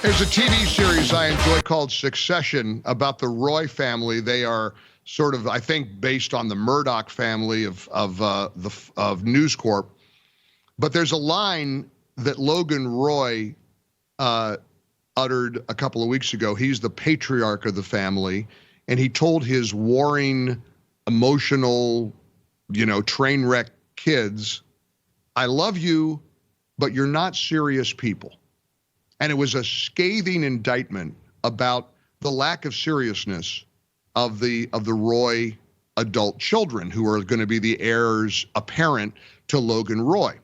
There's a TV series I enjoy called Succession about the Roy family. They are sort of, I think, based on the Murdoch family of News Corp. But there's a line that Logan Roy uttered a couple of weeks ago. He's the patriarch of the family, and he told his warring, emotional, train wreck kids, "I love you, but you're not serious people." And it was a scathing indictment about the lack of seriousness of the Roy adult children who are going to be the heirs apparent to Logan Roy.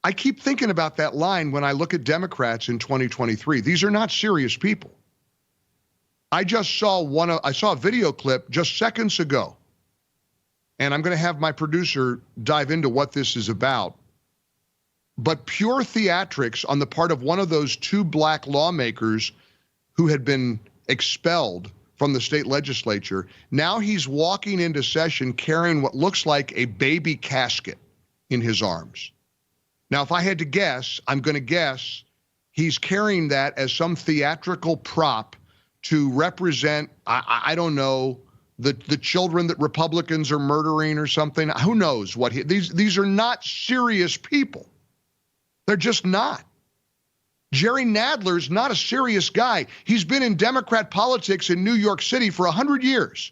I keep thinking about that line when I look at Democrats in 2023. These are not serious people. I just saw I saw a video clip just seconds ago, and I'm going to have my producer dive into what this is about. But pure theatrics on the part of one of those two black lawmakers who had been expelled from the state legislature. Now he's walking into session carrying what looks like a baby casket in his arms. Now, if I had to guess, I'm going to guess he's carrying that as some theatrical prop to represent, I don't know, the children that Republicans are murdering or something. Who knows what these are not serious people. They're just not. Jerry Nadler's not a serious guy. He's been in Democrat politics in New York City for 100 years.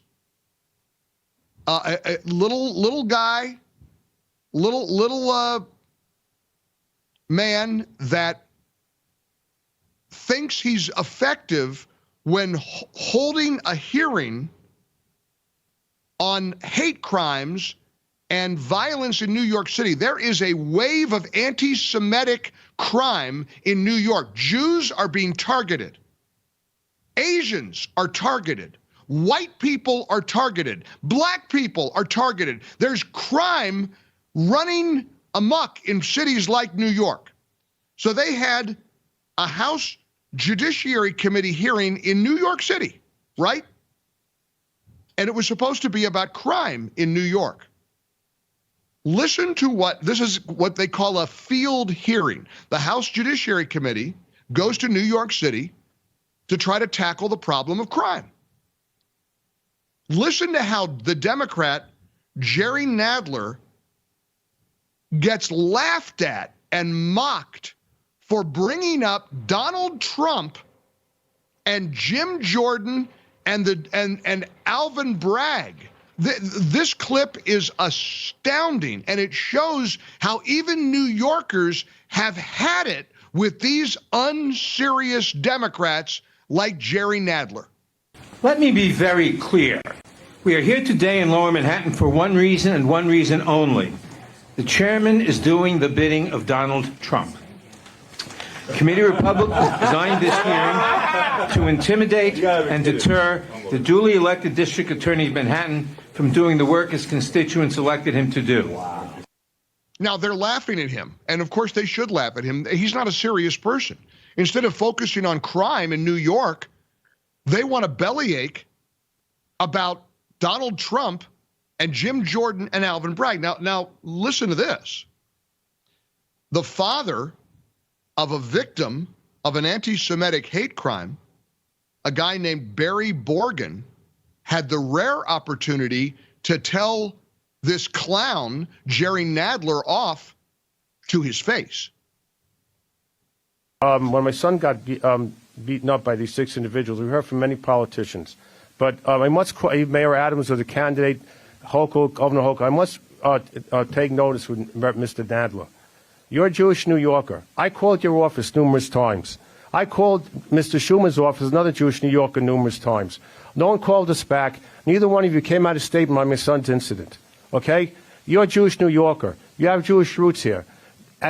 A little guy, little man that thinks he's effective when holding a hearing on hate crimes and violence in New York City. There is a wave of anti-Semitic crime in New York. Jews are being targeted. Asians are targeted. White people are targeted. Black people are targeted. There's crime running amok in cities like New York. So they had a House Judiciary Committee hearing in New York City, right? And it was supposed to be about crime in New York. Listen to this is what they call a field hearing. The House Judiciary Committee goes to New York City to try to tackle the problem of crime. Listen to how the Democrat, Jerry Nadler, gets laughed at and mocked for bringing up Donald Trump and Jim Jordan and Alvin Bragg. This clip is astounding, and it shows how even New Yorkers have had it with these unserious Democrats like Jerry Nadler. Let me be very clear. We are here today in Lower Manhattan for one reason and one reason only. The chairman is doing the bidding of Donald Trump. Committee Republicans designed this hearing to intimidate and deter the duly elected district attorney of Manhattan from doing the work his constituents elected him to do. Now, they're laughing at him, and of course they should laugh at him. He's not a serious person. Instead of focusing on crime in New York, they want a bellyache about Donald Trump and Jim Jordan and Alvin Bragg. Now listen to this. The father of a victim of an anti-Semitic hate crime, a guy named Barry Borgen, had the rare opportunity to tell this clown, Jerry Nadler, off to his face. When my son got beaten up by these 6 individuals, we heard from many politicians. But I must quote Mayor Adams or the candidate, Governor Hochul, I must take notice with Mr. Nadler. You're a Jewish New Yorker. I called your office numerous times. I called Mr. Schumer's office, another Jewish New Yorker, numerous times. No one called us back. Neither one of you came out of statement on my son's incident. Okay? You're a Jewish New Yorker. You have Jewish roots here.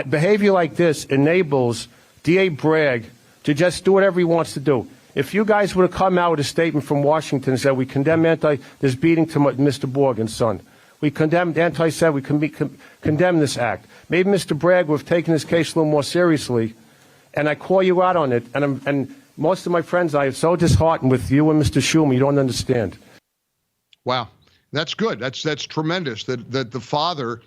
Behavior like this enables D.A. Bragg to just do whatever he wants to do. If you guys would have come out with a statement from Washington and said we condemn this beating to Mr. Borgen's son, we condemned we condemn this act. Maybe Mr. Bragg would have taken this case a little more seriously, and I call you out on it. And most of my friends, I am so disheartened with you and Mr. Schumer. You don't understand. Wow, that's good. That's tremendous that the father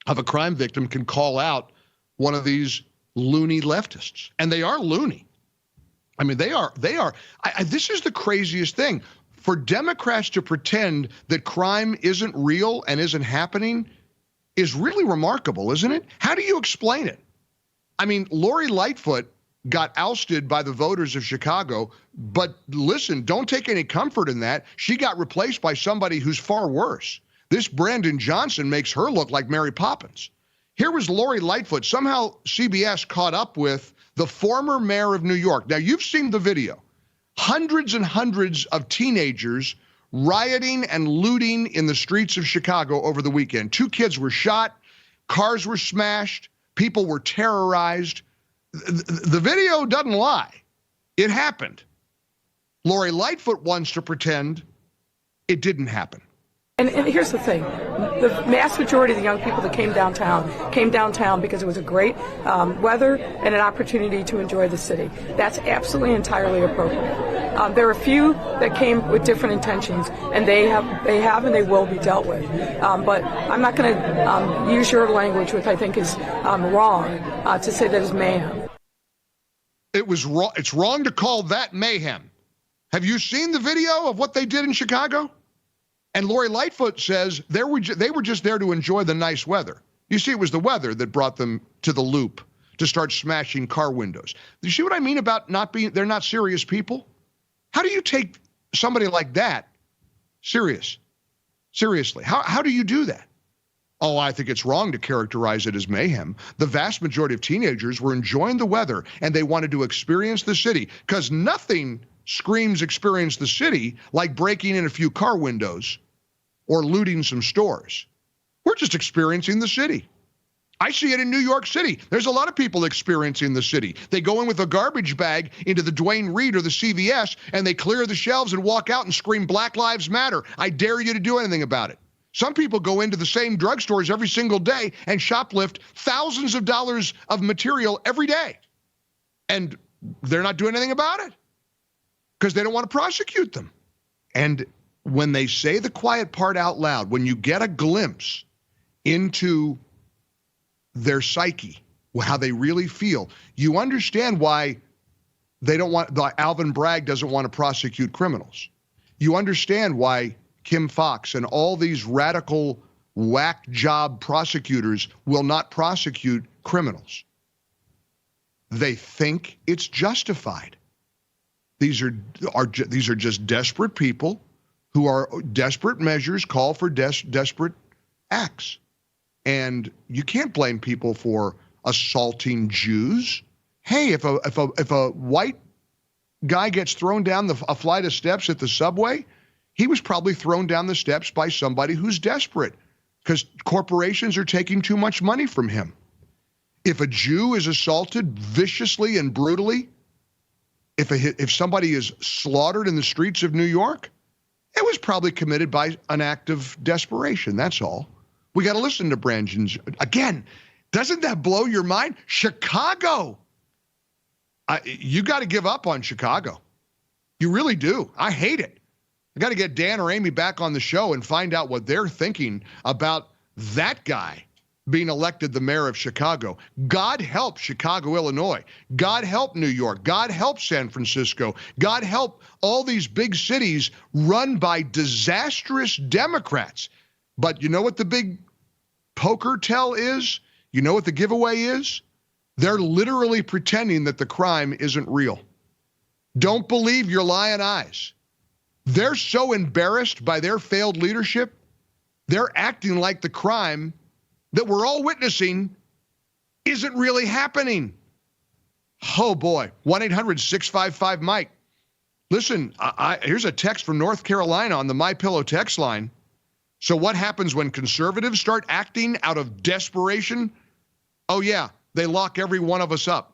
of a crime victim can call out one of these loony leftists, and they are loony. I mean, they are. This is the craziest thing. For Democrats to pretend that crime isn't real and isn't happening is really remarkable, isn't it? How do you explain it? I mean, Lori Lightfoot got ousted by the voters of Chicago, but listen, don't take any comfort in that. She got replaced by somebody who's far worse. This Brandon Johnson makes her look like Mary Poppins. Here was Lori Lightfoot. Somehow CBS caught up with the former mayor of New York. Now, you've seen the video. Hundreds and hundreds of teenagers rioting and looting in the streets of Chicago over the weekend. 2 kids were shot, cars were smashed, people were terrorized. The video doesn't lie. It happened. Lori Lightfoot wants to pretend it didn't happen. And here's the thing. The mass majority of the young people that came downtown because it was a great weather and an opportunity to enjoy the city. That's absolutely entirely appropriate. There are a few that came with different intentions, and they have and they will be dealt with. But I'm not going to use your language, which I think is wrong, to say that is mayhem. It was wrong. It's wrong to call that mayhem. Have you seen the video of what they did in Chicago? And Lori Lightfoot says they were just there to enjoy the nice weather. You see, it was the weather that brought them to the Loop to start smashing car windows. You see what I mean about they're not serious people? How do you take somebody like that seriously? How do you do that? Oh, I think it's wrong to characterize it as mayhem. The vast majority of teenagers were enjoying the weather and they wanted to experience the city, because nothing screams experience the city like breaking in a few car windows or looting some stores. We're just experiencing the city. I see it in New York City. There's a lot of people experiencing the city. They go in with a garbage bag into the Duane Reade or the CVS and they clear the shelves and walk out and scream Black Lives Matter. I dare you to do anything about it. Some people go into the same drugstores every single day and shoplift thousands of dollars of material every day. And they're not doing anything about it, because they don't want to prosecute them. And when they say the quiet part out loud, when you get a glimpse into their psyche, how they really feel, you understand why Alvin Bragg doesn't want to prosecute criminals. You understand why Kim Foxx and all these radical whack job prosecutors will not prosecute criminals. They think it's justified. These are just desperate people who are desperate measures call for desperate acts. And you can't blame people for assaulting Jews. Hey, if a white guy gets thrown down a flight of steps at the subway, he was probably thrown down the steps by somebody who's desperate because corporations are taking too much money from him. If a Jew is assaulted viciously and brutally, if somebody is slaughtered in the streets of New York, it was probably committed by an act of desperation. That's all. We got to listen to Brandon. Again, doesn't that blow your mind? Chicago. You got to give up on Chicago. You really do. I hate it. I got to get Dan or Amy back on the show and find out what they're thinking about that guy being elected the mayor of Chicago. God help Chicago, Illinois. God help New York. God help San Francisco. God help all these big cities run by disastrous Democrats. But you know what the big poker tell is? You know what the giveaway is? They're literally pretending that the crime isn't real. Don't believe your lying eyes. They're so embarrassed by their failed leadership, they're acting like the crime that we're all witnessing isn't really happening. Oh boy, 1-800-655-MIKE. Listen, here's a text from North Carolina on the MyPillow text line. So what happens when conservatives start acting out of desperation? Oh yeah, they lock every one of us up.